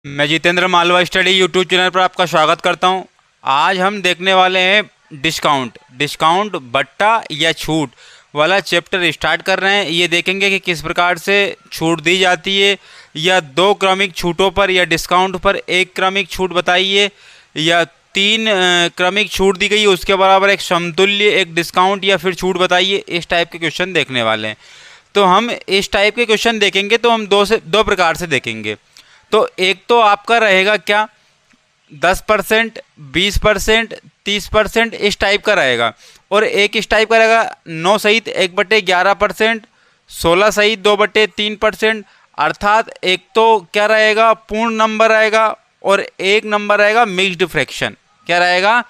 मैं Jitendra Malwa study YouTube channel पर आपका स्वागत करता हूं। आज हम देखने वाले हैं डिस्काउंट डिस्काउंट बट्टा या छूट वाला चैप्टर स्टार्ट कर रहे हैं। ये देखेंगे कि किस प्रकार से छूट दी जाती है, या दो क्रमिक छूटों पर या डिस्काउंट पर एक क्रमिक छूट बताइए, या तीन क्रमिक छूट दी गई उसके बराबर एक समतुल्य एक डिस्काउंट या फिर छूट बताइए। इस टाइप के क्वेश्चन देखने वाले हैं। तो हम इस टाइप के क्वेश्चन देखेंगे तो हम दो प्रकार से देखेंगे। तो एक तो आपका रहेगा क्या, 10%, 20%, 30% इस टाइप का रहेगा, और एक इस टाइप का रहेगा 9 सहित 1/11%, 16 सहित 2/3%। अर्थात एक तो क्या रहेगा, पूर्ण नंबर रहेगा, और एक नंबर रहेगा मिक्स्ड फ्रैक्शन। क्या रहेगा?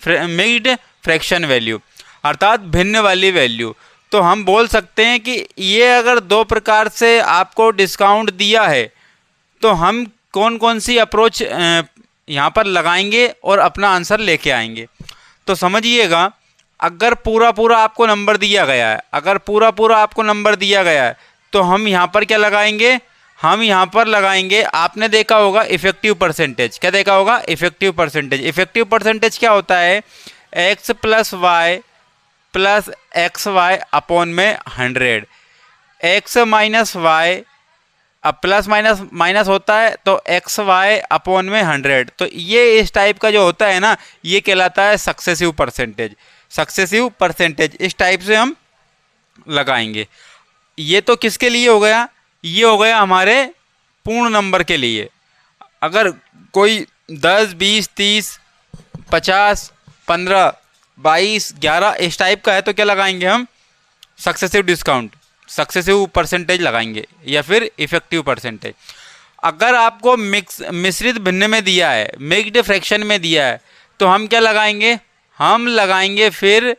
मिक्स्ड फ्रैक्शन वैल्यू, अर्थात भिन्न वाली वैल्यू। तो हम बोल सकते हैं कि ये अगर दो प्रकार से आपको डिस्काउंट दिया है तो हम कौन कौन सी अप्रोच यहाँ पर लगाएंगे और अपना आंसर लेके आएंगे। तो समझिएगा, अगर पूरा पूरा आपको नंबर दिया गया है, अगर पूरा पूरा आपको नंबर दिया गया है तो हम यहाँ पर क्या लगाएंगे, हम यहाँ पर लगाएंगे, आपने देखा होगा इफेक्टिव परसेंटेज। क्या देखा होगा? Effective percentage. इफेक्टिव परसेंटेज क्या होता है? x plus Y plus X Y upon में 100, x माइनस वाई, अब प्लस माइनस माइनस होता है तो एक्स वाई अपॉन में 100। तो ये इस टाइप का जो होता है ना, ये कहलाता है सक्सेसिव परसेंटेज। सक्सेसिव परसेंटेज इस टाइप से हम लगाएंगे। ये तो किसके लिए हो गया? ये हो गया हमारे पूर्ण नंबर के लिए। अगर कोई 10, 20, 30, 50, 15, 22, 11 इस टाइप का है तो क्या लगाएंगे हम? सक्सेसिव डिस्काउंट, सक्सेसिव परसेंटेज लगाएंगे, या फिर इफेक्टिव परसेंटेज। अगर आपको मिश्रित भिन्न में दिया है, मिक्स्ड फ्रैक्शन में दिया है, तो हम क्या लगाएंगे? हम लगाएंगे फिर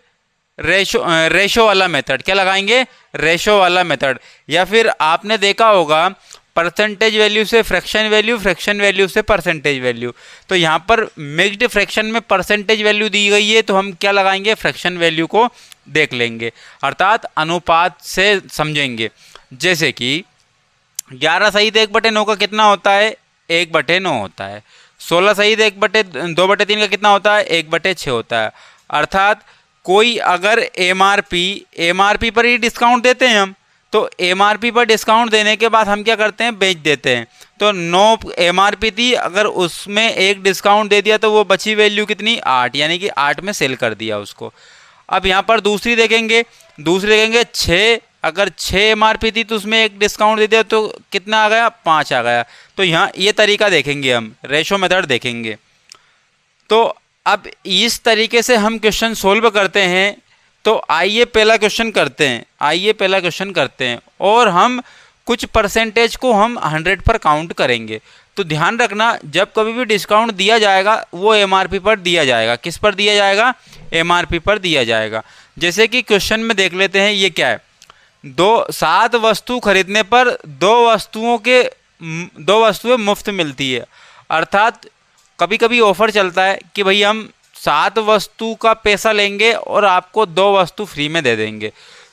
रेशो वाला मेथड। क्या लगाएंगे? रेशो वाला मेथड। या फिर आपने देखा होगा परसेंटेज वैल्यू से फ्रैक्शन वैल्यू, फ्रैक्शन वैल्यू से परसेंटेज वैल्यू। तो यहाँ पर मिक्स्ड फ्रैक्शन में परसेंटेज वैल्यू दी गई है तो हम क्या लगाएंगे? फ्रैक्शन वैल्यू को देख लेंगे, अर्थात अनुपात से समझेंगे। जैसे कि 11 सहित 1/9 का कितना होता है? 1/9 होता है। 16 सहित 2/3 का कितना होता है? 1/6 होता है। अर्थात कोई अगर एमआरपी पर ही डिस्काउंट देते हैं हम, तो एमआरपी पर डिस्काउंट देने के बाद हम क्या करते हैं? बेच देते हैं। तो 9 एमआरपी थी, अगर उसमें एक डिस्काउंट दे दिया तो वो बची वैल्यू कितनी? 8, यानी कि 8 में सेल कर दिया उसको। अब यहाँ पर दूसरी देखेंगे 6, अगर 6 एमआरपी थी तो उसमें एक डिस्काउंट दे दिया तो कितना आ गया? 5 आ गया। तो यहाँ ये तरीका देखेंगे, हम रेशो मेथड देखेंगे। तो अब इस तरीके से हम क्वेश्चन सोल्व करते हैं। तो आइए पहला क्वेश्चन करते हैं, और हम कुछ परसेंटेज को हम 100 पर काउंट करेंगे। तो ध्यान रखना, जब कभी भी डिस्काउंट दिया जाएगा वो एमआरपी पर दिया जाएगा। किस पर दिया जाएगा? एमआरपी पर दिया जाएगा। जैसे कि क्वेश्चन में देख लेते हैं, ये क्या है? 7 वस्तु खरीदने पर 2 वस्तुएं मुफ्त मिलती है। अर्थात कभी कभी ऑफर चलता है कि भाई हम 7 वस्तु का पैसा लेंगे और आपको 2 वस्तु फ्री में दे देंगे।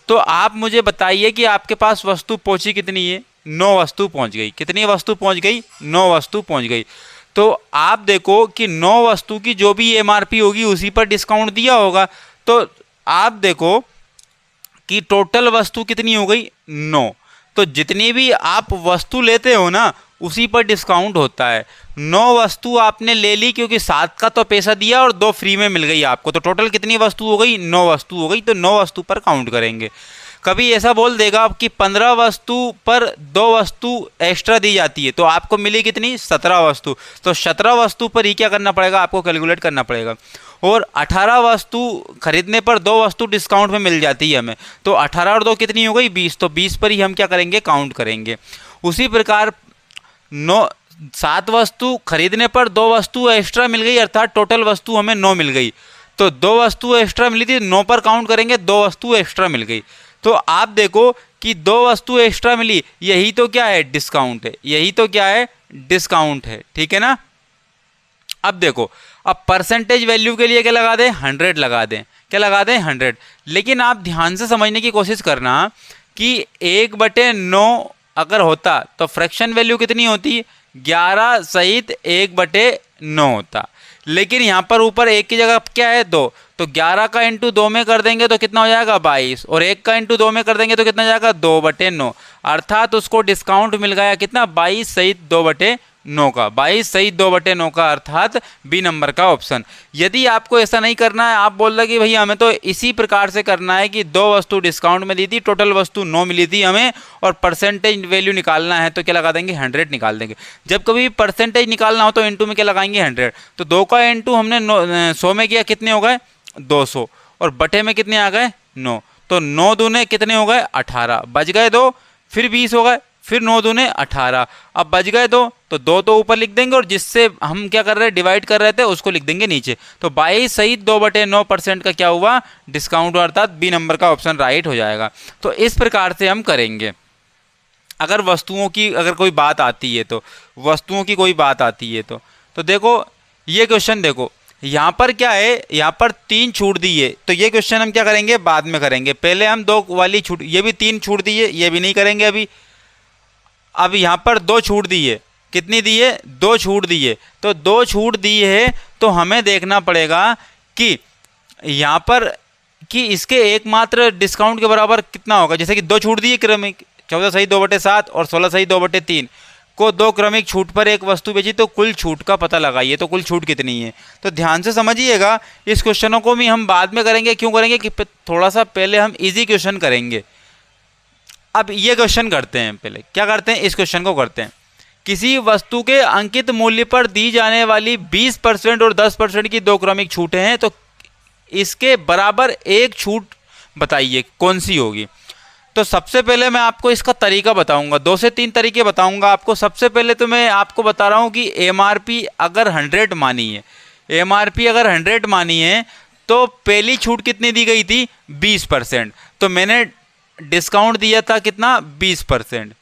तो आप मुझे बताइए कि आपके पास वस्तु पहुंची कितनी है? 9 वस्तु पहुंच गई। कितनी वस्तु पहुंच गई? 9 वस्तु पहुंच गई। तो आप देखो कि 9 वस्तु की जो भी एमआरपी होगी उसी पर डिस्काउंट दिया होगा। तो आप देखो कि टोटल वस्तु कितनी हो गई? 9। तो जितनी भी आप वस्तु लेते हो ना, उसी पर डिस्काउंट होता है। 9 वस्तु आपने ले ली क्योंकि 7 का तो पैसा दिया और 2 फ्री में मिल गई आपको। तो टोटल कितनी वस्तु हो गई? 9 वस्तु हो गई। तो 9 वस्तु पर काउंट करेंगे। कभी ऐसा बोल देगा कि 15 वस्तु पर 2 वस्तु एक्स्ट्रा दी जाती है, तो आपको मिली कितनी? 17 वस्तु। तो 17 वस्तु पर ही क्या करना पड़ेगा? आपको कैलकुलेट करना पड़ेगा। और 18 वस्तु खरीदने पर 2 वस्तु डिस्काउंट में मिल जाती है हमें, तो 18 और 2 कितनी हो गई? 20। तो 20 पर ही हम क्या करेंगे? काउंट करेंगे। उसी प्रकार 7 वस्तु खरीदने पर 2 वस्तु एक्स्ट्रा मिल गई, अर्थात टोटल वस्तु हमें 9 मिल गई। तो 2 वस्तु एक्स्ट्रा मिली थी, 9 पर काउंट करेंगे, 2 वस्तु एक्स्ट्रा मिल गई। तो आप देखो कि 2 वस्तु एक्स्ट्रा मिली, यही तो क्या है? डिस्काउंट है। यही तो क्या है? डिस्काउंट है। ठीक है ना? अब देखो, अब परसेंटेज वैल्यू के लिए क्या लगा दें? 100 लगा दें। क्या लगा दें? 100। लेकिन आप ध्यान से समझने की कोशिश करना कि 1/9 अगर होता तो फ्रैक्शन वैल्यू कितनी होती? 11 सहित 1/9 होता। लेकिन यहाँ पर ऊपर 1 की जगह क्या है 2, तो 11 का इंटू 2 में कर देंगे तो कितना हो जाएगा 22, और 1 का इंटू 2 में कर देंगे तो कितना हो जाएगा 2/9। अर्थात उसको डिस्काउंट मिल गया कितना 22 सहित 2/9 का, 22 सहित 2/9 का, अर्थात बी नंबर का ऑप्शन। यदि आपको ऐसा नहीं करना है, आप बोल रहे कि भैया हमें तो इसी प्रकार से करना है कि 2 वस्तु डिस्काउंट में दी थी, टोटल वस्तु 9 मिली थी हमें, और परसेंटेज वैल्यू निकालना है, तो क्या लगा देंगे 100 निकाल देंगे। जब कभी परसेंटेज निकालना हो तो इंटू में क्या लगाएंगे 100, तो 2 का इंटू हमने 100 में किया, कितने हो गए 200, और बटे में कितने आ गए 9, तो 9 दूने कितने हो गए 18, बच गए 2, फिर 20 हो गए, फिर 9 दूने 18, अब बच गए 2, तो 2 तो ऊपर लिख देंगे, और जिससे हम क्या कर रहे हैं डिवाइड कर रहे थे उसको लिख देंगे नीचे। तो 22 सहित 2/9% का क्या हुआ डिस्काउंट, अर्थात बी नंबर का ऑप्शन राइट हो जाएगा। तो इस प्रकार से हम करेंगे। अगर वस्तुओं की अगर कोई बात आती है, तो वस्तुओं की कोई बात आती है तो देखो ये क्वेश्चन देखो, यहाँ पर क्या है, यहाँ पर 3 छूट दी है, तो ये क्वेश्चन हम क्या करेंगे बाद में करेंगे। पहले हम 2 वाली छूट, ये भी 3 छूट दी है, ये भी नहीं करेंगे अभी। अब यहाँ पर 2 छूट दी है, कितनी दी है 2 छूट दी है, तो 2 छूट दी है, तो हमें देखना पड़ेगा कि यहाँ पर कि इसके एकमात्र डिस्काउंट के बराबर कितना होगा। जैसे कि 2 छूट दी है क्रमिक, 14 सही 2/7 और 16 सही 2/3 को 2 क्रमिक छूट पर एक वस्तु बेची, तो कुल छूट का पता लगाइए, तो कुल छूट कितनी है। तो ध्यान से समझिएगा, इस क्वेश्चनों को भी हम बाद में करेंगे। क्यों करेंगे कि थोड़ा सा पहले हम इजी क्वेश्चन करेंगे। अब ये क्वेश्चन करते हैं, पहले क्या करते हैं इस क्वेश्चन को करते हैं। किसी वस्तु के अंकित मूल्य पर दी जाने वाली 20% और 10% की 2 क्रमिक छूटें हैं, तो इसके बराबर एक छूट बताइए कौन सी होगी। तो सबसे पहले मैं आपको इसका तरीका बताऊंगा, 2 से 3 तरीके बताऊंगा आपको। सबसे पहले तो मैं आपको बता रहा हूं कि एमआरपी अगर 100 मानी है, एमआरपी अगर 100 मानी है, तो पहली छूट कितनी दी गई थी 20%, तो मैंने डिस्काउंट दिया था कितना 20%।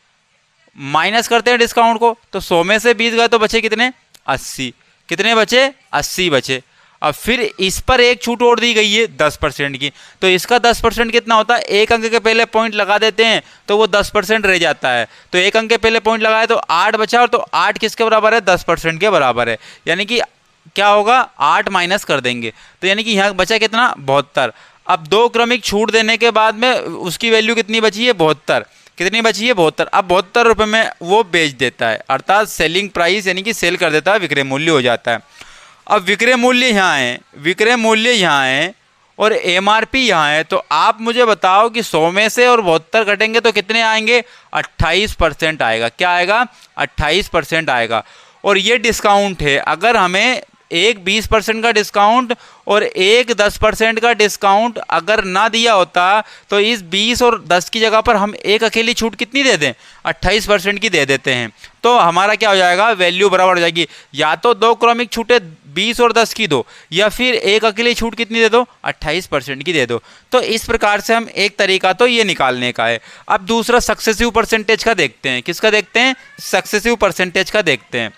माइनस करते हैं डिस्काउंट को, तो 100 में से 20 गए तो बचे कितने 80, कितने बचे 80 बचे। अब फिर इस पर एक छूट और दी गई है 10% की, तो इसका 10% कितना होता है, एक अंक के पहले पॉइंट लगा देते हैं तो वो 10% रह जाता है। तो एक अंक के पहले पॉइंट लगाए तो 8 बचा, और तो 8 किसके बराबर है 10% के बराबर है, यानी कि क्या होगा 8 माइनस कर देंगे, तो यानी कि यहाँ बचा कितना 72। अब 2 क्रमिक छूट देने के बाद में उसकी वैल्यू कितनी बची है 72, कितनी बची है 72। अब 72 रुपये में वो बेच देता है, अर्थात सेलिंग प्राइस यानी कि सेल कर देता है, विक्रय मूल्य हो जाता है। अब विक्रय मूल्य यहाँ है, विक्रय मूल्य यहाँ है और एमआरपी यहाँ है, तो आप मुझे बताओ कि 100 में से और 72 घटेंगे तो कितने आएंगे 28% आएगा। क्या आएगा 28% आएगा। और ये डिस्काउंट है, अगर हमें एक 20% का डिस्काउंट और एक 10% का डिस्काउंट अगर ना दिया होता, तो इस 20 और 10 की जगह पर हम एक अकेली छूट कितनी दे दें 28% की दे देते हैं, तो हमारा क्या हो जाएगा वैल्यू बराबर हो जाएगी, या तो 2 क्रमिक छूटें 20 और 10 की दो, या फिर एक अकेली छूट कितनी दे दो 28% की दे दो। तो इस प्रकार से हम एक तरीका तो ये निकालने का है। अब दूसरा सक्सेसिव परसेंटेज का देखते हैं, किसका देखते हैं सक्सेसिव परसेंटेज का देखते हैं।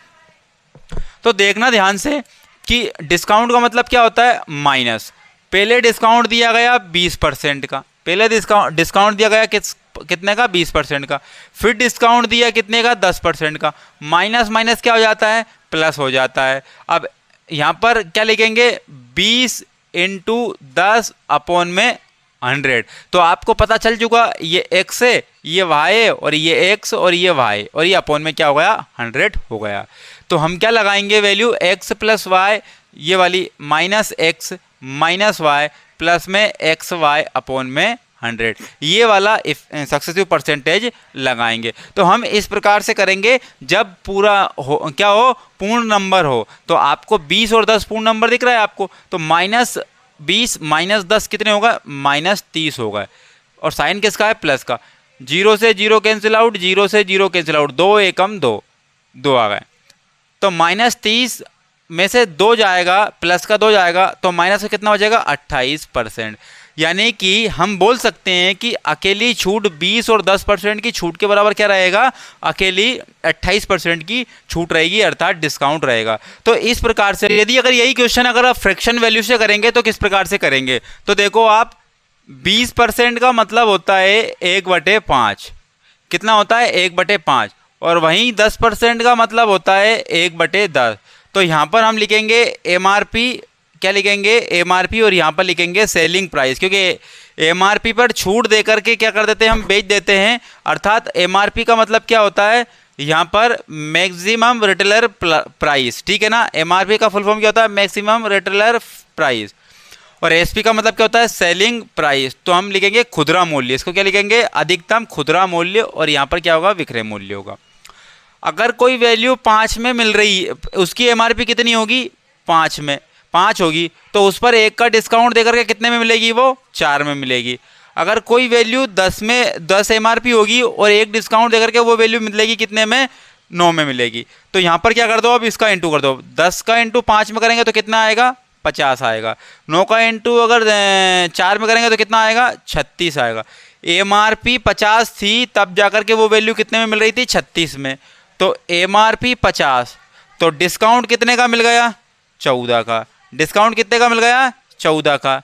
तो देखना ध्यान से कि डिस्काउंट का मतलब क्या होता है माइनस, पहले डिस्काउंट दिया गया 20% का, पहले डिस्काउंट दिया गया कितने का 20% का, फिर डिस्काउंट दिया कितने का 10% का, माइनस माइनस क्या हो जाता है प्लस हो जाता है। अब यहाँ पर क्या लिखेंगे 20 × 10 अपॉन में 100, तो आपको पता चल चुका ये x है, ये y है, और ये x और ये y, और ये अपॉन में क्या हो गया 100 हो गया। तो हम क्या लगाएंगे वैल्यू x + y, ये वाली -x -y प्लस में xy अपॉन में 100, ये वाला सक्सेसिव परसेंटेज लगाएंगे। तो हम इस प्रकार से करेंगे, जब पूरा हो क्या हो पूर्ण नंबर हो, तो आपको 20 और 10 पूर्ण नंबर दिख रहा है आपको, तो -20 -10 कितने होगा -30 होगा, और साइन किसका है प्लस का, 0 से 0 कैंसिल आउट, 0 से 0 कैंसिल आउट, 2 एकम 2 आ गए, तो -30 में से 2 जाएगा प्लस का 2 जाएगा, तो माइनस का कितना हो जाएगा 28%। यानी कि हम बोल सकते हैं कि अकेली छूट 20 और 10% की छूट के बराबर क्या रहेगा, अकेली 28% की छूट रहेगी, अर्थात डिस्काउंट रहेगा। तो इस प्रकार से यदि अगर यही क्वेश्चन अगर आप फ्रैक्शन वैल्यू से करेंगे तो किस प्रकार से करेंगे, तो देखो आप 20% का मतलब होता है 1/5, कितना होता है 1/5, और वहीं 10% का मतलब होता है 1/10। तो यहाँ पर हम लिखेंगे एमआरपी, क्या लिखेंगे एमआरपी, और यहाँ पर लिखेंगे सेलिंग प्राइस, क्योंकि एमआरपी पर छूट दे करके क्या कर देते हैं हम बेच देते हैं। अर्थात एमआरपी का मतलब क्या होता है यहाँ पर मैक्सिमम रिटेलर प्राइस, ठीक है ना। एमआरपी का फुल फॉर्म क्या होता है मैक्सिमम रिटेलर प्राइस, और एसपी का मतलब क्या होता है सेलिंग प्राइस। तो हम लिखेंगे खुदरा मूल्य, इसको क्या लिखेंगे अधिकतम खुदरा मूल्य, और यहाँ पर क्या होगा विक्रय मूल्य होगा। अगर कोई वैल्यू 5 में मिल रही है, उसकी एमआरपी कितनी होगी 5 में, 5 होगी, तो उस पर 1 का डिस्काउंट देकर के कितने में मिलेगी वो 4 में मिलेगी। अगर कोई वैल्यू 10 में 10 एमआरपी होगी और 1 डिस्काउंट देकर के वो वैल्यू मिलेगी कितने में 9 में मिलेगी। तो यहाँ पर क्या कर दो अब इसका इंटू कर दो, 10 का इंटू 5 में करेंगे तो कितना आएगा 50 आएगा, 9 का इंटू अगर 4 में करेंगे तो कितना आएगा 36 आएगा। एमआरपी 50 थी तब जाकर के वो वैल्यू कितने में मिल रही थी 36 में, तो एमआरपी 50, तो डिस्काउंट कितने का मिल गया 14 का, डिस्काउंट कितने का मिल गया 14 का।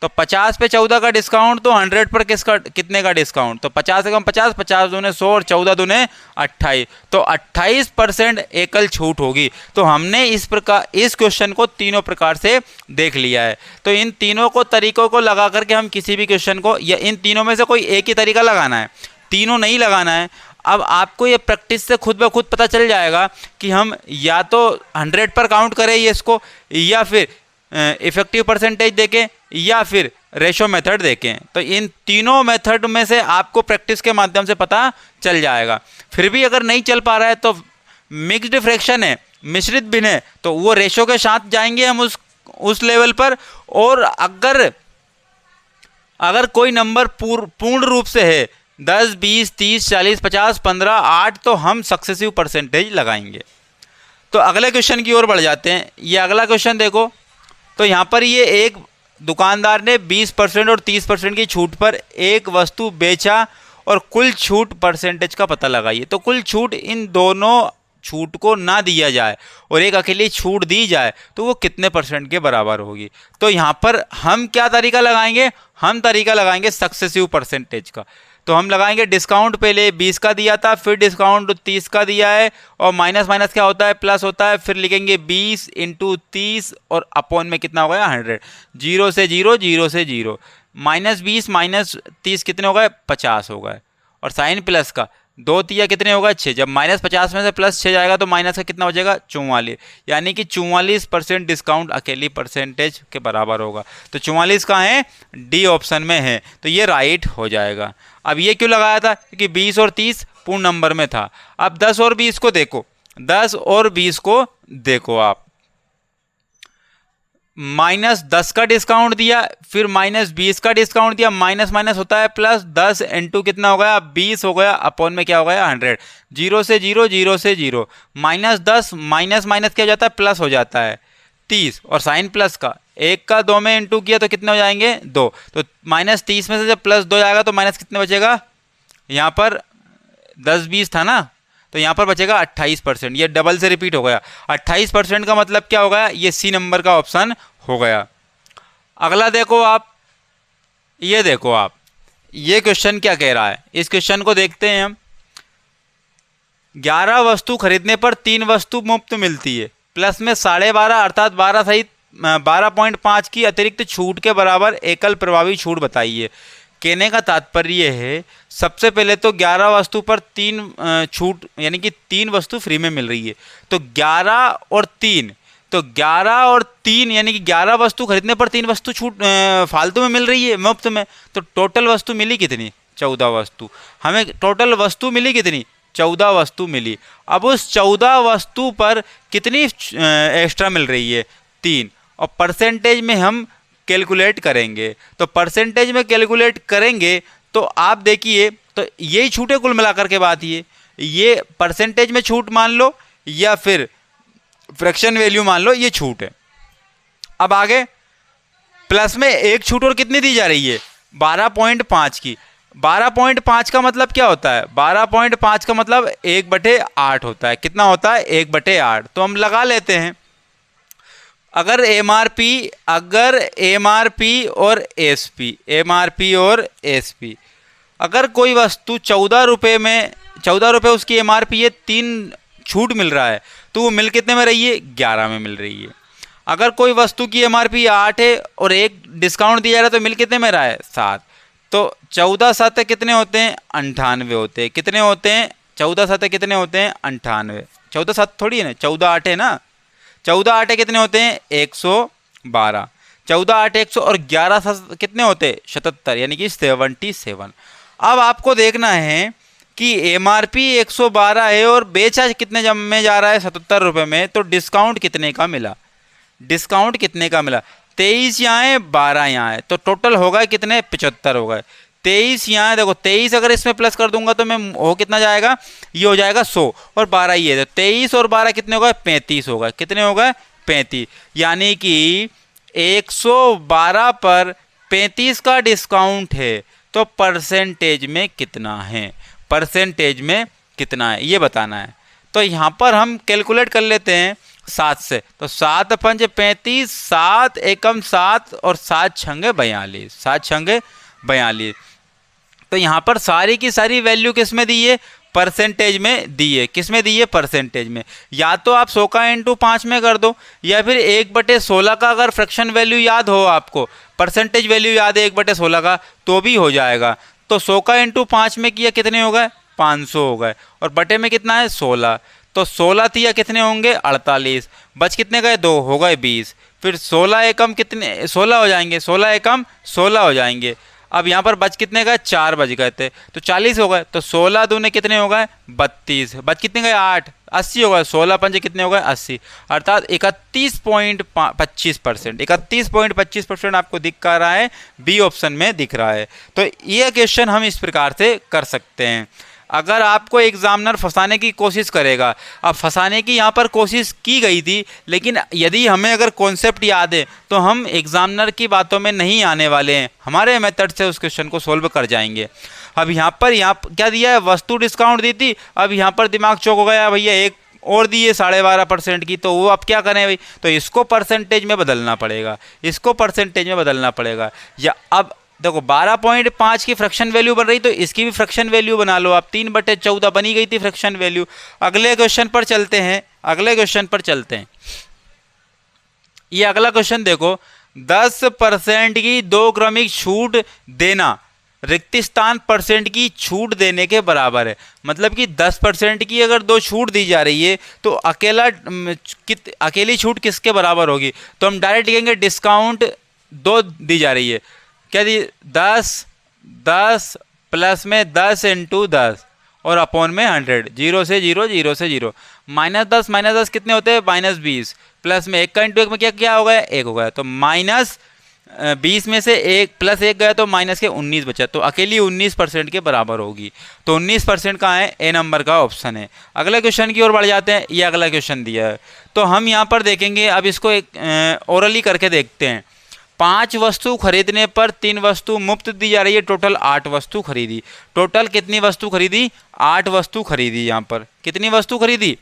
तो 50 पे 14 का डिस्काउंट, तो 100 पर किसका कितने का डिस्काउंट, तो 50 से कम 50, 50 दूने 100 और 14 दूने 28, तो 28% एकल छूट होगी। तो हमने इस प्रकार इस क्वेश्चन को तीनों प्रकार से देख लिया है। तो इन तीनों को तरीकों को लगा करके हम किसी भी क्वेश्चन को, या इन तीनों में से कोई एक ही तरीका लगाना है, तीनों नहीं लगाना है। अब आपको ये प्रैक्टिस से खुद ब खुद पता चल जाएगा कि हम या तो 100 पर काउंट करें ये इसको, या फिर इफेक्टिव परसेंटेज देखें, या फिर रेशो मेथड देखें। तो इन तीनों मेथड में से आपको प्रैक्टिस के माध्यम से पता चल जाएगा। फिर भी अगर नहीं चल पा रहा है तो मिक्स्ड फ्रैक्शन है, मिश्रित भिन्न है, तो वो रेशो के साथ जाएंगे हम उस लेवल पर। और अगर कोई नंबर पूर्ण रूप से है 10, 20, 30, 40, 50, 15, 8, तो हम सक्सेसिव परसेंटेज लगाएंगे। तो अगले क्वेश्चन की ओर बढ़ जाते हैं। ये अगला क्वेश्चन देखो, तो यहाँ पर ये एक दुकानदार ने 20% और 30% की छूट पर एक वस्तु बेचा और कुल छूट परसेंटेज का पता लगाइए। तो कुल छूट इन दोनों छूट को ना दिया जाए और एक अकेली छूट दी जाए तो वो कितने परसेंट के बराबर होगी। तो यहाँ पर हम क्या तरीका लगाएंगे, हम तरीका लगाएंगे सक्सेसिव परसेंटेज का। तो हम लगाएंगे डिस्काउंट पहले 20 का दिया था, फिर डिस्काउंट 30 का दिया है, और माइनस माइनस क्या होता है प्लस होता है, फिर लिखेंगे 20 इंटू 30 और अपॉन में कितना हो गया 100, 0 से 0, 0 से 0, -20 -30 कितने हो गए 50 हो गए, और साइन प्लस का 2 तिया कितने होगा 6, जब -50 में से +6 जाएगा तो माइनस का कितना हो जाएगा 44, यानी कि 44% डिस्काउंट अकेली परसेंटेज के बराबर होगा। तो 44 कहाँ है, डी ऑप्शन में है, तो ये राइट हो जाएगा। अब ये क्यों लगाया था, क्योंकि 20 और 30 पूर्ण नंबर में था। अब 10 और 20 को देखो, 10 और 20 को देखो आप, -10 का डिस्काउंट दिया, फिर -20 का डिस्काउंट दिया, माइनस माइनस होता है प्लस, 10 इंटू कितना हो गया 20 हो गया, अपॉन में क्या हो गया 100, 0 से 0, 0 से 0, -10 माइनस माइनस क्या हो जाता है प्लस हो जाता है 30, और साइन प्लस का 1 का 2 में इंटू किया तो कितने हो जाएंगे 2, तो -30 में से जब +2 जाएगा तो माइनस कितने बचेगा, यहाँ पर 10-20 था ना, तो यहाँ पर बचेगा 28%। ये डबल से रिपीट हो गया, 28% का मतलब क्या हो गया, ये सी नंबर का ऑप्शन हो गया। अगला देखो आप, ये देखो आप, ये क्वेश्चन क्या कह रहा है, इस क्वेश्चन को देखते हैं हम। 11 वस्तु खरीदने पर 3 वस्तु मुफ्त मिलती है, प्लस में 12.5 अर्थात 12 सहित 12.5 की अतिरिक्त छूट के बराबर एकल प्रभावी छूट बताइए। कहने का तात्पर्य है, सबसे पहले तो 11 वस्तु पर 3 छूट, यानी कि 3 वस्तु फ्री में मिल रही है, तो 11 और 3, तो 11 और 3 यानी कि 11 वस्तु खरीदने पर 3 वस्तु छूट फालतू में मिल रही है, मुफ्त में। तो टोटल वस्तु मिली कितनी 14 वस्तु, हमें टोटल वस्तु मिली कितनी 14 वस्तु मिली। अब उस 14 वस्तु पर कितनी एक्स्ट्रा मिल रही है 3, और परसेंटेज में हम कैलकुलेट करेंगे। तो परसेंटेज में कैलकुलेट करेंगे तो आप देखिए, तो यही छूटे कुल मिलाकर के बात, ये परसेंटेज में छूट मान लो या फिर फ्रैक्शन वैल्यू मान लो, ये छूट है। अब आगे प्लस में एक छूट और कितनी दी जा रही है 12.5 की। 12.5 का मतलब क्या होता है, 12.5 का मतलब 1/8 होता है। कितना होता है 1/8। तो हम लगा लेते हैं, अगर एमआरपी और एसपी, एमआरपी और एसपी, अगर कोई वस्तु 14 रुपये में ₹14 उसकी एमआरपी है, 3 छूट मिल रहा है, तो वो मिल कितने में रही है? 11 में मिल रही है। अगर कोई वस्तु की एमआरपी 8 है और 1 डिस्काउंट दिया जा रहा है तो मिल कितने में रहा है? 7। तो 14 7 कितने होते हैं? 98 होते हैं। कितने होते हैं? 14 7 कितने होते हैं? 98। 14 7 थोड़ी है ना, 14 8 है ना। 14 8 कितने होते हैं? 112। 14 8 100 और 11 7 कितने होते हैं? 77, यानी कि 77। अब आपको देखना है कि एमआरपी 112 है और बेचा कितने जम में जा रहा है? ₹77 में। तो डिस्काउंट कितने का मिला? डिस्काउंट कितने का मिला? 23 यहाँ है, 12 यहाँ है, तो टोटल होगा कितने? 75 हो गए। 23 यहाँ है, देखो 23 अगर इसमें प्लस कर दूंगा तो मैं हो कितना जाएगा? ये हो जाएगा 100 और 12 ये है, तो 23 और 12 कितने हो गए? 35 हो गए। कितने हो गए? 35। यानी कि 112 पर 35 का डिस्काउंट है, तो परसेंटेज में कितना है? परसेंटेज में कितना है ये बताना है। तो यहाँ पर हम कैलकुलेट कर लेते हैं 7 से। तो 7 पंच 35, 7 एकम 7 और 7 छंगे 42, 7 छंगे 42। तो यहाँ पर सारी की सारी वैल्यू किस में दी है? परसेंटेज में दी है। किस में दी है? परसेंटेज में। या तो आप 100 का इंटू 5 में कर दो, या फिर 1/16 का अगर फ्रैक्शन वैल्यू याद हो आपको, परसेंटेज वैल्यू याद है 1/16 का, तो भी हो जाएगा। तो 100 का इंटू 5 में किया कितने हो गए? 500 हो गए। और बटे में कितना है? 16। तो 16 तिया कितने होंगे? 48। बच कितने गए? 2 हो गए 20। फिर 16 एकम कितने? 16 हो जाएंगे, 16 एकम 16 हो जाएंगे। अब यहाँ पर बच कितने गए? 4 बच गए थे, तो 40 हो गए। तो 16 दूने कितने हो गए? 32। बच कितने गए? 8। 80 हो गए। 16 पंजे कितने हो गए? 80। अर्थात 31.25%, 31.25% आपको दिख रहा है, बी ऑप्शन में दिख रहा है। तो ये क्वेश्चन हम इस प्रकार से कर सकते हैं। अगर आपको एग्जामिनर फंसाने की कोशिश करेगा, अब फंसाने की यहाँ पर कोशिश की गई थी, लेकिन यदि हमें अगर कॉन्सेप्ट याद है तो हम एग्जामिनर की बातों में नहीं आने वाले हैं, हमारे मेथड से उस क्वेश्चन को सोल्व कर जाएंगे। अब यहाँ पर क्या दिया है? वस्तु डिस्काउंट दी थी। अब यहाँ पर दिमाग चौक हो गया, भैया एक और दी है 12.5% की, तो वो अब क्या करें भाई? तो इसको परसेंटेज में बदलना पड़ेगा, इसको परसेंटेज में बदलना पड़ेगा। या अब देखो 12.5 की फ्रैक्शन वैल्यू बन रही, तो इसकी भी फ्रैक्शन वैल्यू बना लो आप। 3/14 बनी गई थी फ्रैक्शन वैल्यू। अगले क्वेश्चन पर चलते हैं, अगले क्वेश्चन पर चलते हैं। ये अगला क्वेश्चन देखो, 10% की 2 क्रमिक छूट देना रिक्त स्थान % की छूट देने के बराबर है। मतलब कि 10% की अगर 2 छूट दी जा रही है तो अकेली छूट किसके बराबर होगी? तो हम डायरेक्ट लिखेंगे डिस्काउंट 2 दी जा रही है। क्या दी? 10 10 प्लस में 10 इंटू 10 और अपॉन में 100। 0 से 0, 0 से 0। -10 कितने होते हैं? -20। प्लस में 1 का इंटू 1 में क्या हो गया? 1 हो गया। तो -20 में से 1 प्लस 1 गया तो माइनस के 19 बचा, तो अकेली 19% के बराबर होगी। तो 19% कहाँ है? ए नंबर का ऑप्शन है। अगले क्वेश्चन की ओर बढ़ जाते हैं। ये अगला क्वेश्चन दिया है, तो हम यहाँ पर देखेंगे। अब इसको एक ओरली करके देखते हैं। 5 वस्तु खरीदने पर 3 वस्तु मुफ्त दी जा रही है। टोटल 8 वस्तु खरीदी। टोटल कितनी वस्तु खरीदी? 8 वस्तु खरीदी। यहाँ पर कितनी वस्तु खरीदी?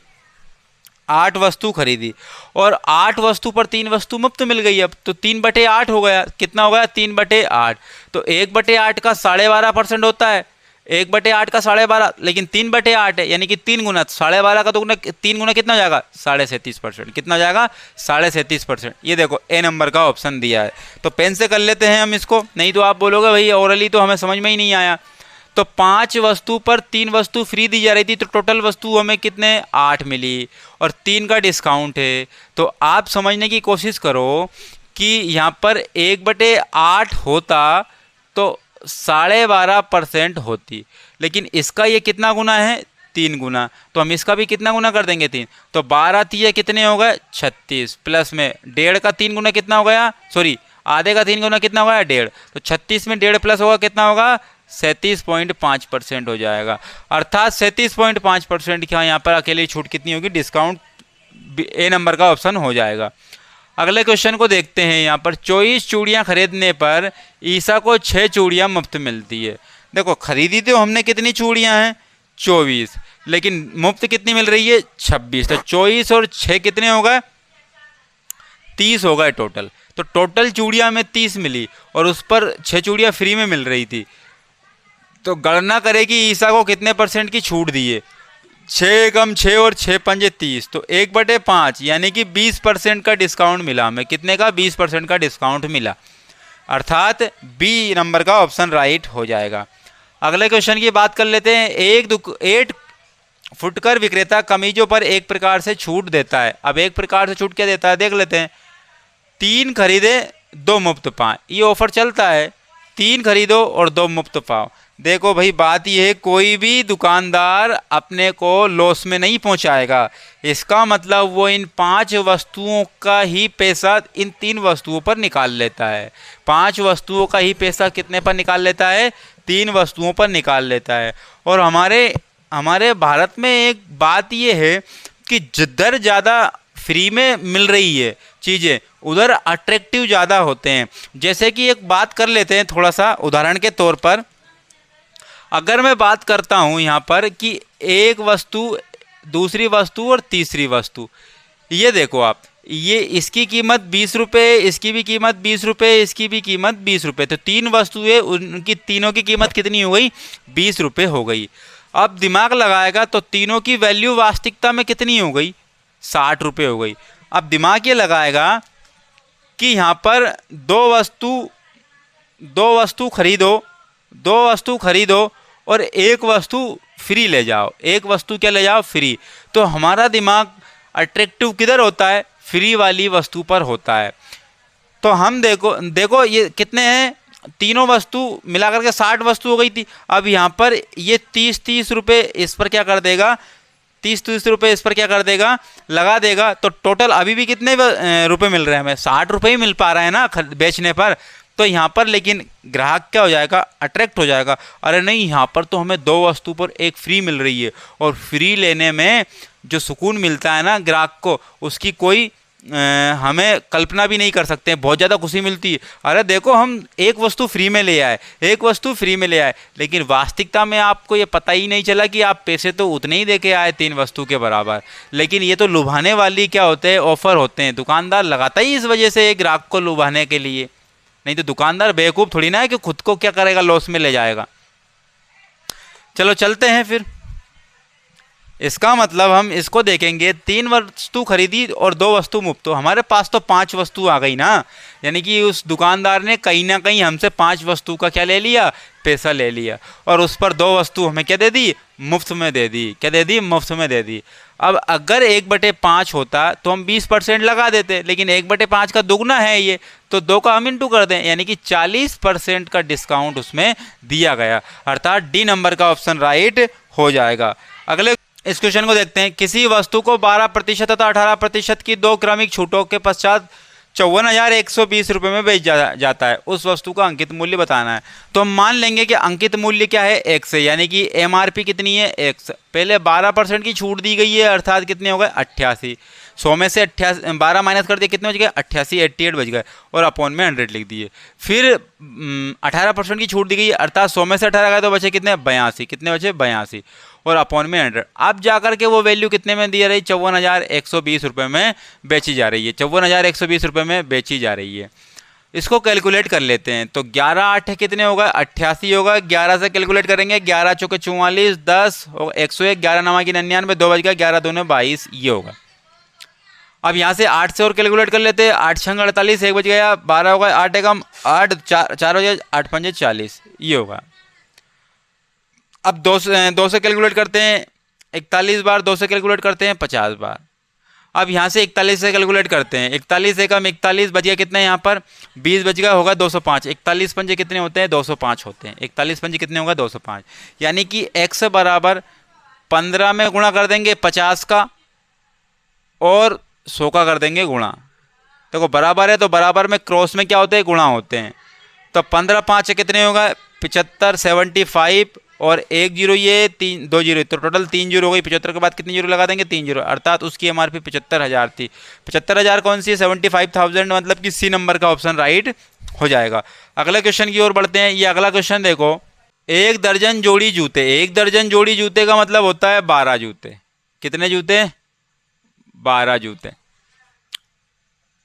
8 वस्तु खरीदी। और 8 वस्तु पर 3 वस्तु मुफ्त मिल गई। अब तो 3/8 हो गया। कितना हो गया? 3/8। तो 1/8 का 12.5% होता है। 1/8 का 12.5, लेकिन 3/8 है, यानी कि 3 गुना। 12.5 का तो 3 गुना कितना हो जाएगा? 37.5%। कितना हो जाएगा? 37.5%। ये देखो ए नंबर का ऑप्शन दिया है। तो पेन से कर लेते हैं हम इसको, नहीं तो आप बोलोगे भाई ओरली तो हमें समझ में ही नहीं आया। तो 5 वस्तु पर 3 वस्तु फ्री दी जा रही थी, तो टोटल वस्तु हमें कितने? 8 मिली और 3 का डिस्काउंट है। तो आप समझने की कोशिश करो कि यहाँ पर 1/8 होता तो 12.5% होती, लेकिन इसका ये कितना गुना है? 3 गुना। तो हम इसका भी कितना गुना कर देंगे? 3। तो 12 तिया कितने हो गए? 36। प्लस में 1.5 का 3 गुना कितना हो गया? सॉरी, आधे का 3 गुना कितना हो गया? 1.5। तो 36 में 1.5 प्लस होगा कितना होगा? 37.5% हो जाएगा। अर्थात 37.5% की यहाँ पर अकेली छूट कितनी होगी? डिस्काउंट ए नंबर का ऑप्शन हो जाएगा। अगले क्वेश्चन को देखते हैं। यहाँ पर 24 चूड़ियाँ खरीदने पर ईसा को 6 चूड़ियाँ मुफ्त मिलती है। देखो खरीदी तो हमने कितनी चूड़ियाँ हैं? 24, लेकिन मुफ्त कितनी मिल रही है? 26। तो 24 और 6 कितने हो गए? 30 हो गए टोटल। तो टोटल चूड़ियाँ में 30 मिली और उस पर 6 चूड़ियाँ फ्री में मिल रही थी। तो गणना करें कि ईसा को कितने % की छूट दी है। 6 कम 6 और 6 पंजे 30, तो 1/5 यानी कि 20% का डिस्काउंट मिला हमें। कितने का? 20% का डिस्काउंट मिला, अर्थात बी नंबर का ऑप्शन राइट हो जाएगा। अगले क्वेश्चन की बात कर लेते हैं। 8 फुटकर विक्रेता कमीजों पर एक प्रकार से छूट देता है। अब एक प्रकार से छूट क्या देता है देख लेते हैं। 3 खरीदे 2 मुफ्त पाएं, ये ऑफर चलता है। 3 खरीदो और 2 मुफ्त पाओ। देखो भाई, बात यह है कोई भी दुकानदार अपने को लॉस में नहीं पहुंचाएगा। इसका मतलब वो इन 5 वस्तुओं का ही पैसा इन 3 वस्तुओं पर निकाल लेता है। 5 वस्तुओं का ही पैसा कितने पर निकाल लेता है? 3 वस्तुओं पर निकाल लेता है। और हमारे भारत में एक बात यह है कि जिधर ज़्यादा फ्री में मिल रही है चीज़ें, उधर अट्रैक्टिव ज़्यादा होते हैं। जैसे कि एक बात कर लेते हैं थोड़ा सा उदाहरण के तौर पर। अगर मैं बात करता हूँ यहाँ पर कि एक वस्तु, दूसरी वस्तु और तीसरी वस्तु, ये देखो आप, ये इसकी कीमत 20 रुपये, इसकी भी कीमत 20 रुपये, इसकी भी कीमत 20 रुपये। तो 3 वस्तुएं, उनकी तीनों की कीमत कितनी हो गई? 20 रुपये हो गई। अब दिमाग लगाएगा तो तीनों की वैल्यू वास्तविकता में कितनी हो गई? 60 रुपये हो गई। अब दिमाग ये लगाएगा कि यहाँ पर दो वस्तु खरीदो और एक वस्तु फ्री ले जाओ। एक वस्तु क्या ले जाओ? फ्री। तो हमारा दिमाग अट्रैक्टिव किधर होता है? फ्री वाली वस्तु पर होता है। तो हम देखो ये कितने हैं? तीनों वस्तु मिलाकर के 60 वस्तु हो गई थी। अब यहाँ पर ये 30 रुपये इस पर क्या कर देगा? 30 रुपये इस पर क्या कर देगा? लगा देगा। तो टोटल अभी भी कितने रुपए मिल रहे हैं हमें? 60 रुपये ही मिल पा रहा है ना बेचने पर। तो यहाँ पर लेकिन ग्राहक क्या हो जाएगा? अट्रैक्ट हो जाएगा। अरे नहीं, यहाँ पर तो हमें 2 वस्तु पर एक फ्री मिल रही है। और फ्री लेने में जो सुकून मिलता है ना ग्राहक को, उसकी कोई हमें कल्पना भी नहीं कर सकते हैं। बहुत ज़्यादा खुशी मिलती है। अरे देखो, हम एक वस्तु फ्री में ले आए, लेकिन वास्तविकता में आपको ये पता ही नहीं चला कि आप पैसे तो उतने ही दे के आए 3 वस्तु के बराबर। लेकिन ये तो लुभाने वाली क्या होते हैं? ऑफर होते हैं। दुकानदार लगाता ही इस वजह से ग्राहक को लुभाने के लिए। नहीं तो दुकानदार बेवकूफ़ थोड़ी ना है कि खुद को क्या करेगा, लॉस में ले जाएगा। चलो चलते हैं फिर। इसका मतलब हम इसको देखेंगे, 3 वस्तु खरीदी और 2 वस्तु मुफ्त। तो हमारे पास तो 5 वस्तु आ गई ना। यानी कि उस दुकानदार ने कहीं ना कहीं हमसे 5 वस्तु का क्या ले लिया? पैसा ले लिया। और उस पर 2 वस्तु हमें क्या दे दी? मुफ्त में दे दी। क्या दे दी? मुफ्त में दे दी। अब अगर 1/5 होता तो हम 20% लगा देते, लेकिन 1/5 का दुगना है ये, तो 2 का हम इंटू कर दें, यानी कि 40% का डिस्काउंट उसमें दिया गया। अर्थात डी नंबर का ऑप्शन राइट हो जाएगा। अगले इस क्वेश्चन को देखते हैं। किसी वस्तु को 12% तथा 18% की 2 क्रमिक छूटों के पश्चात 54,120 रुपये में बेच जाता है। उस वस्तु का अंकित मूल्य बताना है। तो हम मान लेंगे कि अंकित मूल्य क्या है? x है, यानी कि MRP कितनी है? x। पहले 12% की छूट दी गई है, अर्थात कितने हो गए? 88। 100 में से 12 माइनस कर दिए, कितने बच गए? 88, 88 बच गए, और अपॉन में 100 लिख दिए। फिर 18% की छूट दी गई, अर्थात 100 में से 18 गए तो बचे कितने? 82। कितने बचे? 82, और अपॉन में 100। अब जाकर के वो वैल्यू कितने में दी रही? 54,120 रुपये में बेची जा रही है। 54,120 रुपये में बेची जा रही है। इसको कैलकुलेट कर लेते हैं। तो 11 8 कितने होगा? 88 होगा। 11 से कैलकुलेट करेंगे, 11 चौके 44, 10 101, 11 9 की 99, 2 बज गया, 11 2 22, ये होगा। अब यहाँ से 8 से और कैलकुलेट कर लेते हैं। 8 6 48, 1 बज गया, 12 होगा, 8 एकम 8, 4 हो जाए, 8 5 40, ये होगा। अब 2 से कैलकुलेट करते हैं 41 बार, 2 से कैलकुलेट करते हैं 50 बार। अब यहाँ से 41 से कैलकुलेट करते हैं, 41 एकम 41 बच गया, कितने यहाँ पर? 20 बच गया, होगा 205। 41 पंजे कितने होते हैं? 205 होते हैं। 41 पंजे कितने होगा? 205। यानी कि x बराबर 15 में गुणा कर देंगे 50 का, और 100 का कर देंगे गुणा। देखो बराबर है तो बराबर में क्रॉस में क्या होते हैं? गुणा होते हैं। तो 15 5 कितने होगा? 75, 75, और 1 जीरो, ये 3 2 जीरो, तो टोटल 3 जीरो हो गई। 75 के बाद कितनी जीरो लगा देंगे? 3 जीरो, अर्थात उसकी MRP 75,000 थी। 75,000 कौन सी है? 75,000, मतलब कि सी नंबर का ऑप्शन राइट हो जाएगा। अगले क्वेश्चन की ओर बढ़ते हैं। ये अगला क्वेश्चन देखो, 1 दर्जन जोड़ी जूते। 1 दर्जन जोड़ी जूते का मतलब होता है 12 जूते। कितने जूते? 12 जूते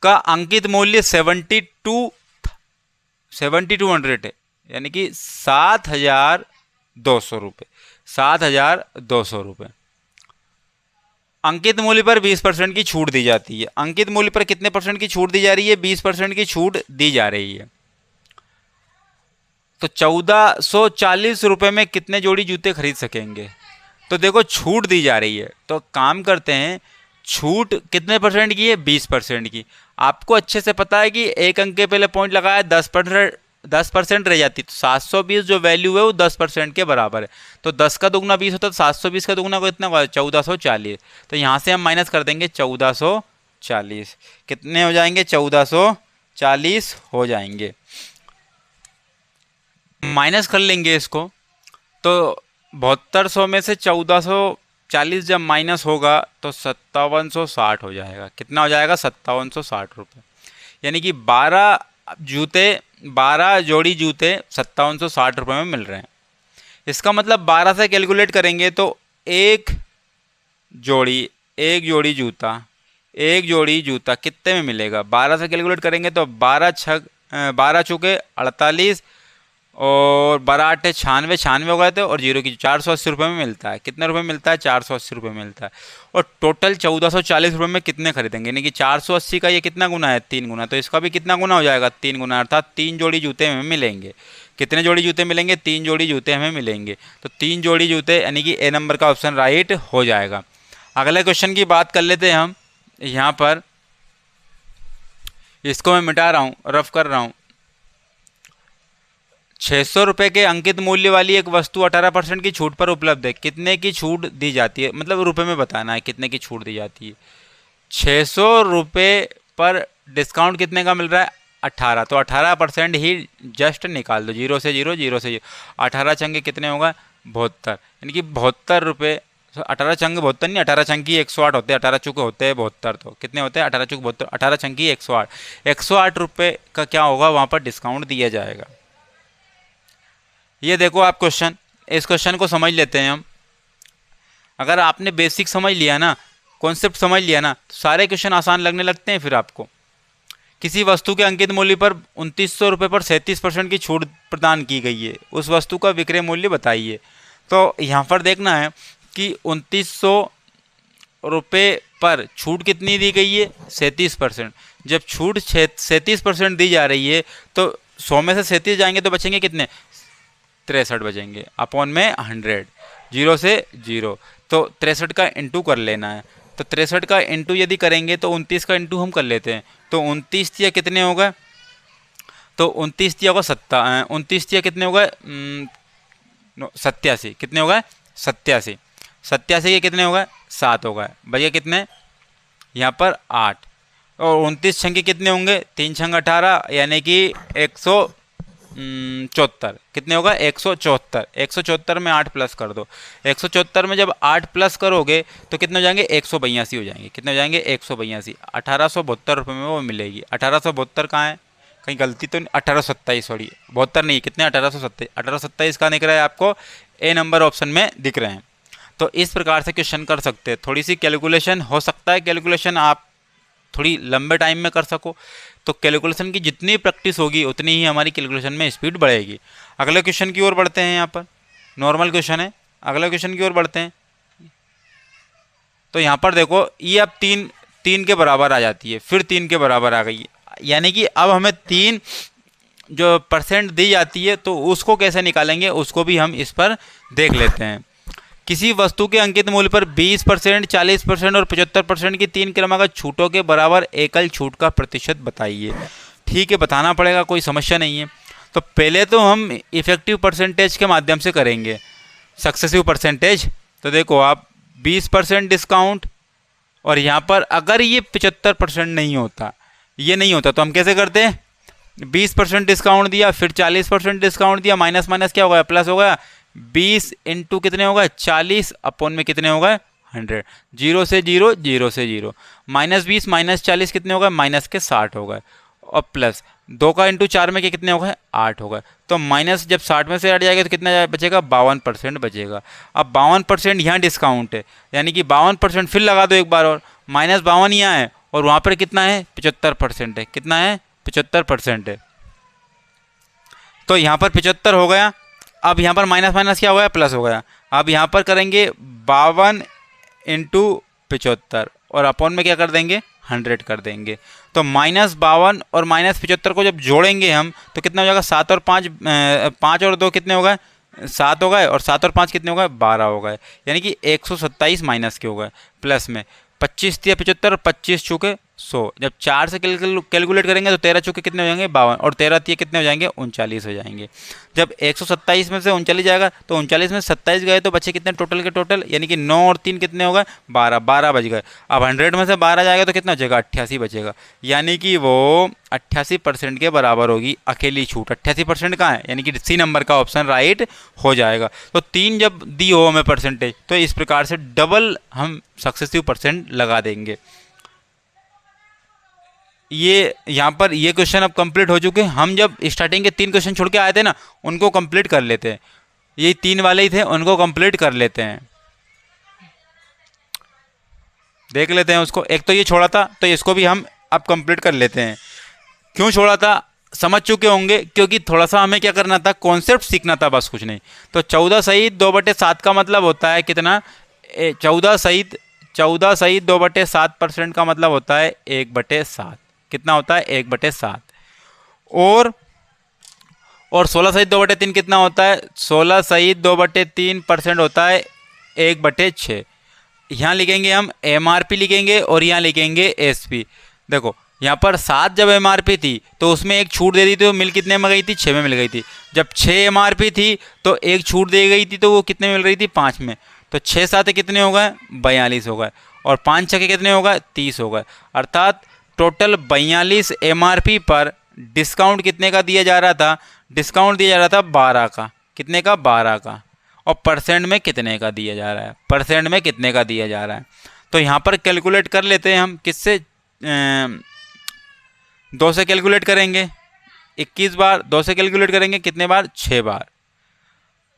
का अंकित मूल्य 7200 है, यानी कि 7,000 7,200 रुपये, 7,200 रुपये। अंकित मूल्य पर 20% की छूट दी जाती है। अंकित मूल्य पर कितने परसेंट की छूट दी जा रही है? 20% की छूट दी जा रही है। तो 1,440 रुपये में कितने जोड़ी जूते खरीद सकेंगे? तो देखो छूट दी जा रही है, तो काम करते हैं, छूट कितने परसेंट की है? 20% की। आपको अच्छे से पता है कि एक अंक के पहले पॉइंट लगाया, 10% रह जाती, तो 720 जो वैल्यू है वो 10% के बराबर है। तो 10 का दुगना 20 होता है, तो 720 का दुगना को इतना होगा 1440। तो यहाँ से हम माइनस कर देंगे 1440, कितने हो जाएंगे? 1440 हो जाएंगे। माइनस कर लेंगे इसको, तो 7200 में से 1440 जब माइनस होगा तो 5760 हो जाएगा। कितना हो जाएगा? 5760 रुपये। यानी कि 12 जोड़ी जूते 5760 रुपये में मिल रहे हैं। इसका मतलब 12 से कैलकुलेट करेंगे तो एक जोड़ी जूता कितने में मिलेगा? 12 से कैलकुलेट करेंगे तो 12 चुके 48 और 12 8 96, 96 हो गए थे, और जीरो की 480 रुपये में मिलता है। कितने रुपये मिलता है? 480 रुपये मिलता है। और टोटल 1440 रुपये में कितने खरीदेंगे? यानी कि 480 का ये कितना गुना है? 3 गुना। तो इसका भी कितना गुना हो जाएगा? 3 गुना, अर्थात 3 जोड़ी जूते हमें मिलेंगे। कितने जोड़ी जूते मिलेंगे? 3 जोड़ी जूते हमें मिलेंगे। तो 3 जोड़ी जूते, यानी कि ए नंबर का ऑप्शन राइट हो जाएगा। अगले क्वेश्चन की बात कर लेते हैं हम। यहाँ पर इसको मैं मिटा रहा हूँ, रफ कर रहा हूँ। 600 रुपये के अंकित मूल्य वाली एक वस्तु 18% की छूट पर उपलब्ध है। कितने की छूट दी जाती है? मतलब रुपए में बताना है कितने की छूट दी जाती है। 600 रुपये पर डिस्काउंट कितने का मिल रहा है? 18। तो 18% ही जस्ट निकाल दो, 0 से 0, 0 से 0। 18 चंगे कितने होगा? 72। यानी कि 72 रुपये। 18 चंग 72 नहीं, 18 चंकी 108 होते हैं, 18 चुके होते हैं 72। तो कितने होते हैं? 18 चुके 72, 18 चंकी 108। 108 रुपये का क्या होगा? वहाँ पर डिस्काउंट दिया जाएगा। ये देखो आप क्वेश्चन, इस क्वेश्चन को समझ लेते हैं हम। अगर आपने बेसिक समझ लिया ना, कॉन्सेप्ट समझ लिया ना, तो सारे क्वेश्चन आसान लगने लगते हैं फिर आपको। किसी वस्तु के अंकित मूल्य पर 2900 रुपये पर 37% की छूट प्रदान की गई है। उस वस्तु का विक्रय मूल्य बताइए। तो यहाँ पर देखना है कि 2900 रुपये पर छूट कितनी दी गई है? 37%। जब छूट 37% दी जा रही है तो 100 में से 37 जाएंगे तो बचेंगे कितने? 63 बचेंगे, अपॉन में 100, 0 से 0। तो 63 का इंटू कर लेना है। तो 63 का इंटू यदि करेंगे तो 29 का इंटू हम कर लेते हैं। तो 29 या कितने हो गए? तो 29 या होगा 29 या कितने हो गए? 87। कितने हो गए? 87। 87 के कितने हो गए? 7 हो गए। भैया कितने? यहाँ पर 8। और 29 छंगे कितने होंगे? 3 छंग 18, यानी कि 174। कितने होगा? 174। 174 में 8 प्लस कर दो। 174 में जब 8 प्लस करोगे तो कितने हो जाएंगे? 182 हो जाएंगे। कितने हो जाएंगे? 182। 1872 रुपये में वो मिलेगी। 1872 कहाँ है? कहीं गलती तो नहीं? 1827, सॉरी 72 नहीं, कितने? 1827। 1827 कहाँ दिख रहा है आपको? ए नंबर ऑप्शन में दिख रहे हैं। तो इस प्रकार से क्वेश्चन कर सकते हैं। थोड़ी सी कैलकुलेशन हो सकता है, कैलकुलेशन आप थोड़ी लंबे टाइम में कर सको। तो कैलकुलेशन की जितनी प्रैक्टिस होगी उतनी ही हमारी कैलकुलेशन में स्पीड बढ़ेगी। अगले क्वेश्चन की ओर बढ़ते हैं। यहाँ पर नॉर्मल क्वेश्चन है, अगले क्वेश्चन की ओर बढ़ते हैं। तो यहाँ पर देखो, ये अब 3 के बराबर आ जाती है, फिर 3 के बराबर आ गई। यानी कि अब हमें 3 जो परसेंट दी जाती है तो उसको कैसे निकालेंगे उसको भी हम इस पर देख लेते हैं। किसी वस्तु के अंकित मूल्य पर 20%, 40% और 75% की 3 क्रमागत छूटों के बराबर एकल छूट का प्रतिशत बताइए। ठीक है, बताना पड़ेगा, कोई समस्या नहीं है। तो पहले तो हम इफेक्टिव परसेंटेज के माध्यम से करेंगे, सक्सेसिव परसेंटेज। तो देखो आप 20% डिस्काउंट, और यहाँ पर अगर ये 75% नहीं होता, ये नहीं होता, तो हम कैसे करते हैं? 20% डिस्काउंट दिया, फिर 40% डिस्काउंट दिया, माइनस माइनस क्या हो गया? प्लस हो गया। 20 इंटू कितने होगा? 40, अपॉन में कितने होगा? 100। 0 से 0, 0 से 0। -20 -40 कितने होगा? माइनस के 60 हो गए। और प्लस 2 का इंटू 4 में कितने हो गए? 8 हो गए। तो माइनस जब 60 में से हट जाएगा तो कितना बचेगा? 52% बचेगा। अब 52% यहाँ डिस्काउंट है, यानी कि 52% फिर लगा दो एक बार और। -52 यहाँ है और वहाँ पर कितना है? 75% है। कितना है? 75% है। तो यहाँ पर 75 हो गया, अब यहाँ पर माइनस माइनस क्या हो गया, प्लस हो गया। अब यहाँ पर करेंगे 52 इंटू 75 और अपॉन में क्या कर देंगे, 100 कर देंगे। तो -52 और -75 को जब जोड़ेंगे हम तो कितना हो जाएगा, 7 और 5, 5 और 2 कितने हो गए, 7 हो गए, और 7 और 5 कितने हो गए, 12 हो गए। यानी कि 127 माइनस के हो गए। प्लस में 25 दिया 75, 25 चुके 100। जब 4 से कैलकुलेट करेंगे तो 13 चुके कितने हो जाएंगे, 52, और 13 दिए कितने हो जाएंगे, 39 हो जाएंगे। जब 127 में से 39 जाएगा तो 39 में 27 गए तो बचे कितने टोटल के टोटल, यानी कि 9 और 3 कितने हो गए, 12, 12 बच गए। अब 100 में से 12 जाएगा तो कितना बचेगा, 88 बचेगा। यानी कि वो 88% के बराबर होगी अकेली छूट। 88% कहाँ है, यानी कि सी नंबर का ऑप्शन राइट हो जाएगा। तो 3 जब दी हो हमें परसेंटेज तो इस प्रकार से डबल हम सक्सेसिव परसेंट लगा देंगे। ये यहाँ पर ये क्वेश्चन अब कंप्लीट हो चुके हैं। हम जब स्टार्टिंग के 3 क्वेश्चन छोड़ के आए थे ना, उनको कंप्लीट कर लेते हैं। ये 3 वाले ही थे, उनको कंप्लीट कर लेते हैं, देख लेते हैं उसको। एक तो ये छोड़ा था तो इसको भी हम अब कंप्लीट कर लेते हैं। क्यों छोड़ा था समझ चुके होंगे, क्योंकि थोड़ा सा हमें क्या करना था, कॉन्सेप्ट सीखना था, बस कुछ नहीं। तो 14 सहित 2/7 का मतलब होता है कितना, 14 सहित 2/7% का मतलब होता है 1/7। कितना होता है, 1/7। और 16 सहित 2/3 कितना होता है, 16 सहित 2/3% होता है 1/6। यहाँ लिखेंगे हम MRP लिखेंगे और यहाँ लिखेंगे SP। देखो यहाँ पर 7 जब MRP थी तो उसमें एक छूट दे दी थी, तो मिल कितने में गई थी, 6 में मिल गई थी। जब 6 MRP थी तो एक छूट दे गई थी, तो वो कितने में मिल रही थी, 5 में। तो 6 7 कितने हो गए, 42 हो गए, और 5 6 कितने हो गए, 30 हो गए। अर्थात टोटल 42 MRP पर डिस्काउंट कितने का दिया जा रहा था, डिस्काउंट दिया जा रहा था 12 का। कितने का, 12 का। और परसेंट में कितने का दिया जा रहा है, परसेंट में कितने का दिया जा रहा है। तो यहाँ पर कैलकुलेट कर लेते हैं हम, किससे, 2 से कैलकुलेट करेंगे 21 बार, 2 से कैलकुलेट करेंगे कितने बार, 6 बार।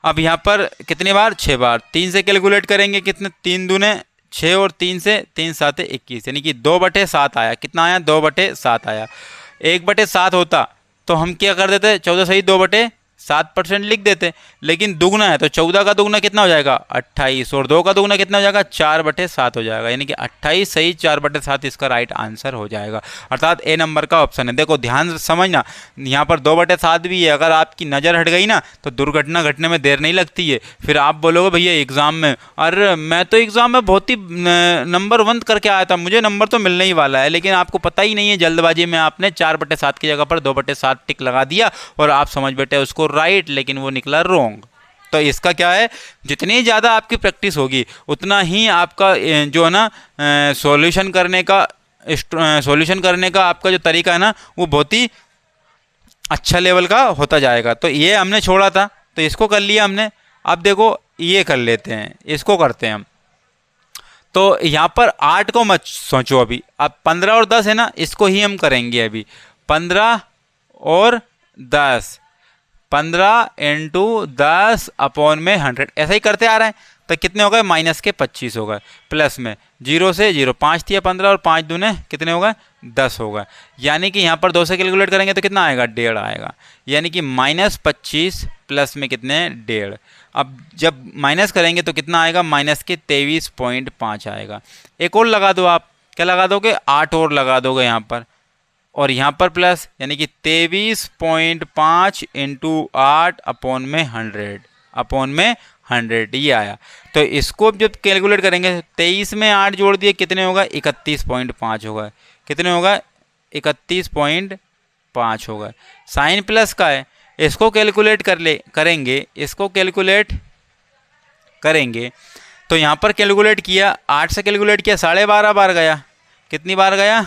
अब यहाँ पर कितने बार, 6 बार। 3 से कैलकुलेट करेंगे कितने, 3 दूने 6 और 3 से 3 7 21, यानी कि 2/7 आया। कितना आया, 2/7 आया। 1/7 होता तो हम क्या कर देते, 14 सही 2/7% लिख देते, लेकिन दुगना है तो 14 का दुगना कितना हो जाएगा, 28, और 2 का दुगना कितना हो जाएगा, 4/7 हो जाएगा। यानी कि 28 सही 4/7 इसका राइट आंसर हो जाएगा। अर्थात ए नंबर का ऑप्शन है। देखो ध्यान से समझना, यहाँ पर 2/7 भी है। अगर आपकी नज़र हट गई ना तो दुर्घटना घटने में देर नहीं लगती है। फिर आप बोलोगे भैया एग्ज़ाम में, अरे मैं तो एग्ज़ाम में बहुत ही नंबर 1 करके आया था, मुझे नंबर तो मिलने ही वाला है, लेकिन आपको पता ही नहीं है, जल्दबाजी में आपने 4/7 की जगह पर 2/7 टिक लगा दिया और आप समझ बैठे उसको राइट, लेकिन वो निकला रॉन्ग। तो इसका क्या है, जितनी ज़्यादा आपकी प्रैक्टिस होगी उतना ही आपका जो है ना सॉल्यूशन करने का आपका जो तरीका है ना वो बहुत ही अच्छा लेवल का होता जाएगा। तो ये हमने छोड़ा था तो इसको कर लिया हमने। अब देखो ये कर लेते हैं, इसको करते हैं हम। तो यहाँ पर 8 को मत सोचो अभी, अब 15 और 10 है ना, इसको ही हम करेंगे अभी। 15 और 10, 15 × 10 अपॉन में 100, ऐसा ही करते आ रहे हैं। तो कितने हो गए, -25 हो गए। प्लस में 0 से 0, 5 दिया 15 और 5 दूने कितने हो गए, 10 हो गए। यानी कि यहाँ पर 2 से कैलकुलेट करेंगे तो कितना आएगा, 1.5 आएगा। यानी कि -25 प्लस में कितने, 1.5। अब जब माइनस करेंगे तो कितना आएगा, -23.5 आएगा। एक और लगा दो आप, क्या लगा दोगे, 8 और लगा दोगे यहाँ पर, और यहाँ पर प्लस, यानी कि 23.5 × 8 अपॉन में 100 ये आया। तो इसको जब कैलकुलेट करेंगे 23 में 8 जोड़ दिए कितने होगा, 31.5 होगा। कितने होगा, 31.5 होगा। साइन प्लस का है, इसको कैलकुलेट करेंगे, इसको कैलकुलेट करेंगे तो यहाँ पर कैलकुलेट किया, 8 से कैलकुलेट किया 12.5 बार गया। कितनी बार गया,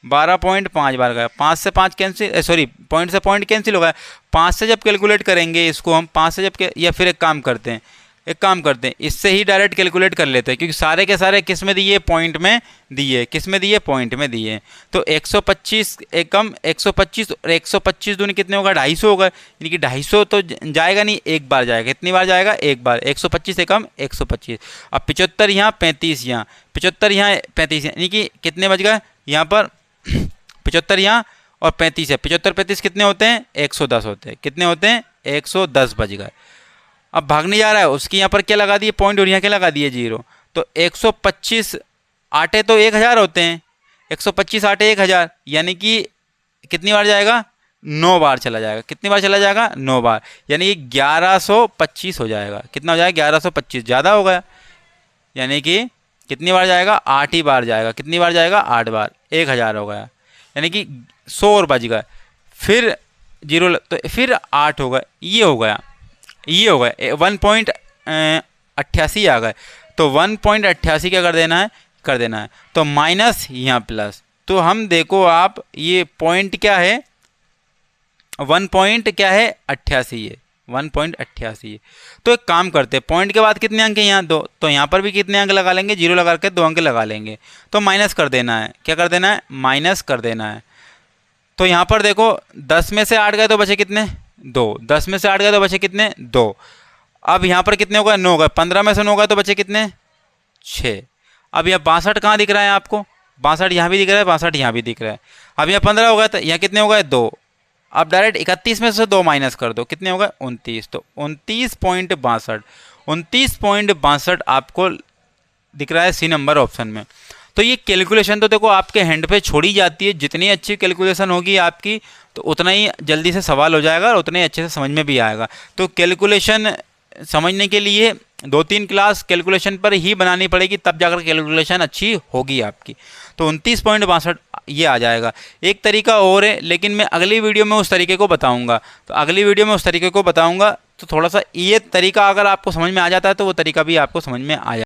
12.5 बार गया। 5 से 5 कैंसिल, सॉरी पॉइंट से पॉइंट कैंसिल हो गया। 5 से जब कैलकुलेट करेंगे इसको हम, 5 से जब या फिर एक काम करते हैं, इससे ही डायरेक्ट कैलकुलेट कर लेते हैं, क्योंकि सारे के सारे किस में दिए, पॉइंट में दिए। किस में दिए, पॉइंट में दिए। तो 125 एकम 125 और 125 दूनी कितने होगा, 250 होगा। यानी कि 250 तो जाएगा नहीं, एक बार जाएगा। कितनी बार जाएगा, एक बार। 125 एकम 125। अब 75 यहाँ, 35 यहाँ, 75 यहाँ, 35, यानी कि कितने बच गए यहाँ पर, 75 यहाँ और 35 है। 75 35 कितने होते हैं, 110 होते हैं। कितने होते हैं, 110 बच गए। अब भागने जा रहा है, उसकी यहाँ पर क्या लगा दिए पॉइंट और यहाँ क्या लगा दिए 0। तो 125 आटे तो 1000 होते हैं, 125 आटे 1000, यानी कि कितनी बार जाएगा, 9 बार चला जाएगा। कितनी बार चला जाएगा, 9 बार, यानी कि 1125 हो जाएगा। कितना हो जाएगा, 1125, ज़्यादा हो गया, यानी कि कितनी बार जाएगा, 8 ही बार जाएगा। कितनी बार जाएगा, 8 बार, 1000 हो गया, यानी कि 100 और बच गए। फिर 0 तो फिर 8 हो गए, ये हो गया, ये हो गए 1.88 आ गए। तो 1.88 क्या कर देना है, तो माइनस यहाँ प्लस। तो हम देखो आप ये पॉइंट क्या है, 1.88 है, 1.88 है। तो एक काम करते हैं, पॉइंट के बाद कितने अंक हैं, यहाँ 2, तो यहाँ पर भी कितने अंक लगा लेंगे, 0 लगा के 2 अंक लगा लेंगे। तो माइनस कर देना है, क्या कर देना है, माइनस कर देना है। तो यहाँ पर देखो 10 में से 8 गए तो बचे कितने, 2, 10 में से 8 गए तो बचे कितने, 2। अब यहाँ पर कितने हो गए, 9 गए, 15 में से 9 गए तो बचे कितने, 6। अब यहाँ 62 कहाँ दिख रहा है आपको, 62 यहाँ भी दिख रहा है, 62 यहाँ भी दिख रहा है। अब यहाँ 15 हो गया, तो यहाँ कितने हो गए, 2। अब डायरेक्ट 31 में से 2 माइनस कर दो, कितने हो गए, 29। तो 29.62 आपको दिख रहा है सी नंबर ऑप्शन में। तो ये कैलकुलेशन तो देखो आपके हैंड पे छोड़ी जाती है, जितनी अच्छी कैलकुलेशन होगी आपकी तो उतना ही जल्दी से सवाल हो जाएगा और उतने ही अच्छे से समझ में भी आएगा। तो कैलकुलेशन समझने के लिए 2-3 क्लास कैलकुलेशन पर ही बनानी पड़ेगी, तब जाकर कैलकुलेशन अच्छी होगी आपकी। तो 29.62 ये आ जाएगा। एक तरीका और है, लेकिन मैं अगली वीडियो में उस तरीके को बताऊंगा। तो अगली वीडियो में उस तरीके को बताऊंगा, तो थोड़ा सा ये तरीका अगर आपको समझ में आ जाता है तो वो तरीका भी आपको समझ में आ जाएगा।